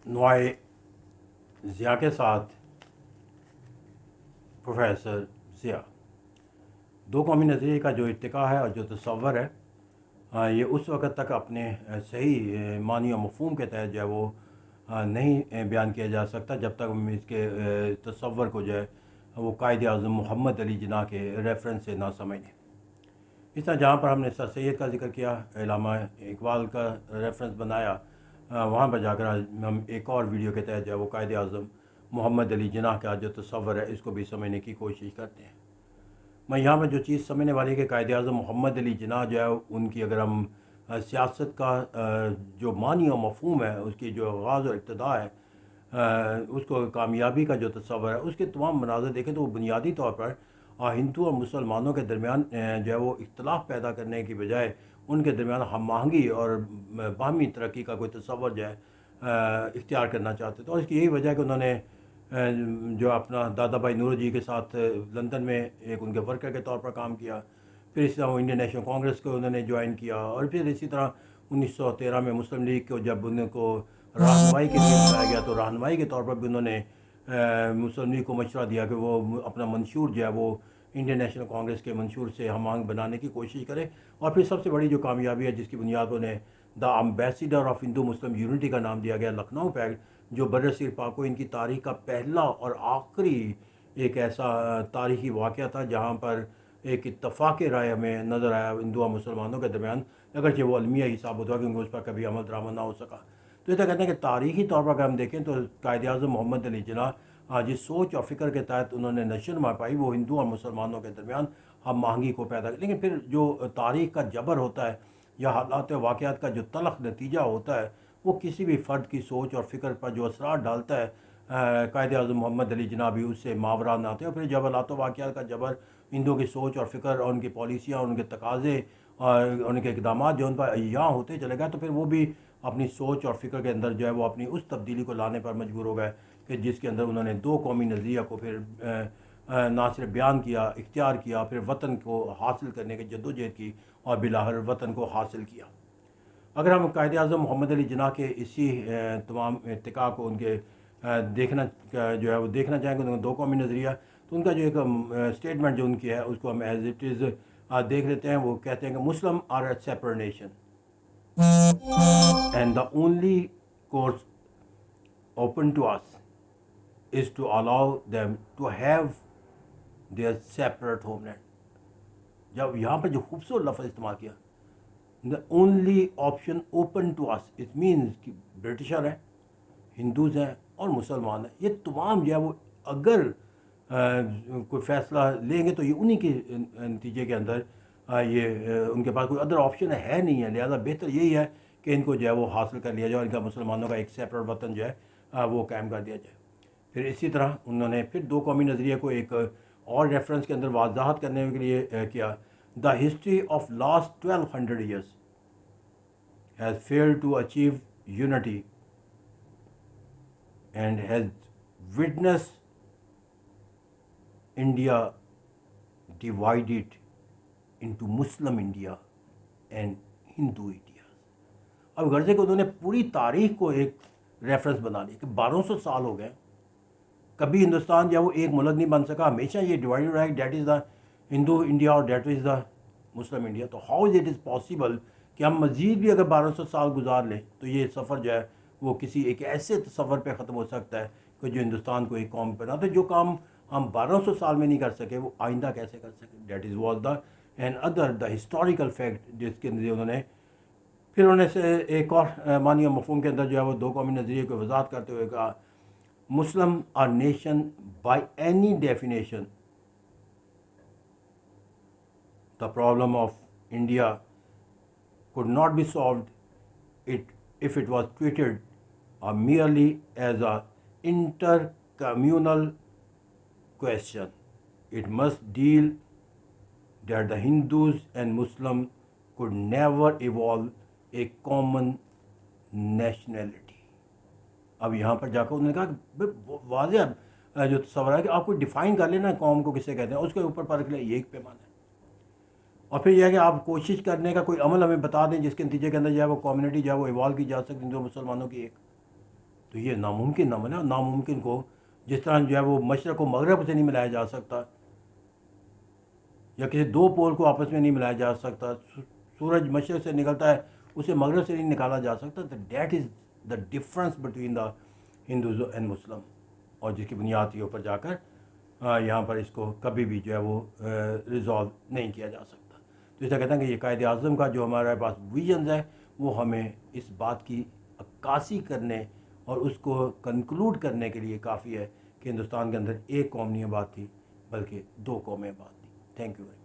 نوائے ضیاء کے ساتھ پروفیسر ضیاء، دو قومی نظریے کا جو ارتقا ہے اور جو تصور ہے یہ اس وقت تک اپنے صحیح معنی و مفہوم کے تحت جو ہے وہ نہیں بیان کیا جا سکتا جب تک ہم اس کے تصور کو جو ہے وہ قائد اعظم محمد علی جناح کے ریفرنس سے نہ سمجھیں۔ اس طرح جہاں پر ہم نے سر سید کا ذکر کیا، علامہ اقبال کا ریفرنس بنایا، وہاں پر جا کر ہم ایک اور ویڈیو کے تحت جو ہے وہ قائد اعظم محمد علی جناح کا جو تصور ہے اس کو بھی سمجھنے کی کوشش کرتے ہیں۔ میں یہاں پر جو چیز سمجھنے والی ہے کہ قائد اعظم محمد علی جناح جو ہے ان کی اگر ہم سیاست کا جو معنی و مفہوم ہے، اس کی جو آغاز اور ابتدا ہے، اس کو کامیابی کا جو تصور ہے، اس کے تمام مناظر دیکھیں تو وہ بنیادی طور پر ہندو اور مسلمانوں کے درمیان جو ہے وہ اختلاف پیدا کرنے کی بجائے ان کے درمیان ہم آہنگی اور باہمی ترقی کا کوئی تصور جو ہے اختیار کرنا چاہتے تھے۔ اور اس کی یہی وجہ ہے کہ انہوں نے جو اپنا دادا بھائی نورو جی کے ساتھ لندن میں ایک ان کے ورکر کے طور پر کام کیا، پھر اسی طرح وہ انڈین نیشنل کانگریس کو انہوں نے جوائن کیا، اور پھر اسی طرح 1913 میں مسلم لیگ کو جب ان کو رہنمائی کے لیے بلایا گیا تو رہنمائی کے طور پر بھی انہوں نے مسلم لیگ کو مشورہ دیا کہ وہ اپنا منشور جو ہے وہ انڈین نیشنل کانگریس کے منشور سے ہم آہنگ بنانے کی کوشش کرے۔ اور پھر سب سے بڑی جو کامیابی ہے جس کی بنیاد پر انہیں the ambassador of Hindu Muslim unity کا نام دیا گیا، لکھنؤ پیکٹ، جو برصغیر پاک و ان کی تاریخ کا پہلا اور آخری ایک ایسا تاریخی واقعہ تھا جہاں پر ایک اتفاق رائے ہمیں نظر آیا ہندو اور مسلمانوں کے درمیان، اگرچہ وہ المیہ ہی ثابت ہوا کیونکہ اس پر کبھی عمل درآمد نہ ہو سکا۔ تو یہ کہتے ہیں کہ تاریخی طور پر اگر ہم دیکھیں تو قائد اعظم محمد علی جناح جس سوچ اور فکر کے تحت انہوں نے نشر نما پائی وہ ہندو اور مسلمانوں کے درمیان ہم آہنگی کو پیدا کی، لیکن پھر جو تاریخ کا جبر ہوتا ہے یا حالات و واقعات کا جو تلخ نتیجہ ہوتا ہے وہ کسی بھی فرد کی سوچ اور فکر پر جو اثرات ڈالتا ہے، قائد اعظم محمد علی جناح بھی اس سے ماورا نہ آتے، اور پھر جب حالات و واقعات کا جبر ہندوؤں کی سوچ اور فکر اور ان کی پالیسیاں اور ان کے تقاضے اور ان کے اقدامات جو ان پر عیاں ہوتے چلے گئے تو پھر وہ بھی اپنی سوچ اور فکر کے اندر جو ہے وہ اپنی اس تبدیلی کو لانے پر مجبور ہو گئے کہ جس کے اندر انہوں نے دو قومی نظریہ کو پھر نہ صرف بیان کیا، اختیار کیا، پھر وطن کو حاصل کرنے کی جدوجہد کی اور بالآخر وطن کو حاصل کیا۔ اگر ہم قائد اعظم محمد علی جناح کے اسی تمام ارتقاء کو ان کے دیکھنا جو ہے وہ دیکھنا چاہیں گے، دو قومی نظریہ، تو ان کا جو ایک اسٹیٹمنٹ جو ان کی ہے اس کو ہم ایز اٹ از دیکھ لیتے ہیں۔ وہ کہتے ہیں کہ Muslim are a separate nation and the only course open to us is to allow them to have their separate homeland۔ جب یہاں پر جو خوبصورت لفظ استعمال کیا، the only option open to us، it means کہ برٹشر ہیں، ہندوز ہیں اور مسلمان ہیں، یہ تمام جو ہے وہ اگر کوئی فیصلہ لیں گے تو یہ انہی کے نتیجے کے اندر یہ ان کے پاس کوئی ادر آپشن ہے نہیں ہے، لہذا بہتر یہی ہے کہ ان کو جو ہے وہ حاصل کر لیا جائے اور ان کا مسلمانوں کا ایک سیپریٹ وطن جو ہے وہ قائم کر دیا جائے۔ پھر اسی طرح انہوں نے پھر دو قومی نظریے کو ایک اور ریفرنس کے اندر وضاحت کرنے کے لیے کیا، the history of last 1200 years has failed to achieve unity and has witnessed India divided into Muslim India and Hindu India۔ اب غرض ہے کہ انہوں نے پوری تاریخ کو ایک ریفرنس بنا لیا کہ 1200 سال ہو گئے، کبھی ہندوستان جو ہے وہ ایک ملک نہیں بن سکا، ہمیشہ یہ ڈیوائڈ رہا ہے، that is the Hindu India اور that is the Muslim India. تو how is it is possible کہ ہم مزید بھی اگر 1200 سال گزار لیں تو یہ سفر جو ہے وہ کسی ایک ایسے تصور پہ ختم ہو سکتا ہے کہ جو ہندوستان کو ایک قوم بنا، تو جو کام ہم 1200 سال میں نہیں کر سکے وہ آئندہ کیسے کر سکے؟ That is was the and other the historical fact جس کے نظریے انہوں نے پھر انہوں نے ایک اور معنی و مفہوم کے اندر جو ہے وہ دو قومی نظریے کو وضاحت کرتے ہوئے کہا، Muslim are nation by any definition the problem of India could not be solved if it was treated merely as a intercommunal question. It must deal that the Hindus and Muslims could never evolve a common nationality۔ اب یہاں پر جا کر انہوں نے کہا کہ واضح جو تصور ہے کہ آپ کو ڈیفائن کر لینا قوم کو کسے کہتے ہیں، اس کے اوپر پرکھ لیں، یہ ایک پیمانہ ہے۔ اور پھر یہ ہے کہ آپ کوشش کرنے کا کوئی عمل ہمیں بتا دیں جس کے نتیجے کے اندر جو ہے وہ کمیونٹی جو ہے وہ ایوالو کی جا سکتی ہندو مسلمانوں کی ایک۔ تو یہ ناممکن نہ بنے. ناممکن کو جس طرح جو ہے وہ مشرق و مغرب سے نہیں ملایا جا سکتا, یا کسی دو پول کو آپس میں نہیں ملایا جا سکتا, سورج مشرق سے نکلتا ہے اسے مغرب سے نہیں نکالا جا سکتا. That is the difference between the Hindus and Muslim, اور جس کی بنیاد کے اوپر جا کر یہاں پر اس کو کبھی بھی جو ہے وہ ریزالو نہیں کیا جا سکتا. تو اس طرح کہتے ہیں کہ یہ قائد اعظم کا جو ہمارے پاس ویژنز ہے وہ ہمیں اس بات کی عکاسی کرنے اور اس کو کنکلوڈ کرنے کے لیے کافی ہے کہ ہندوستان کے اندر ایک قوم نہیں آباد تھی بلکہ دو قومیں آباد تھیں. Thank you very much.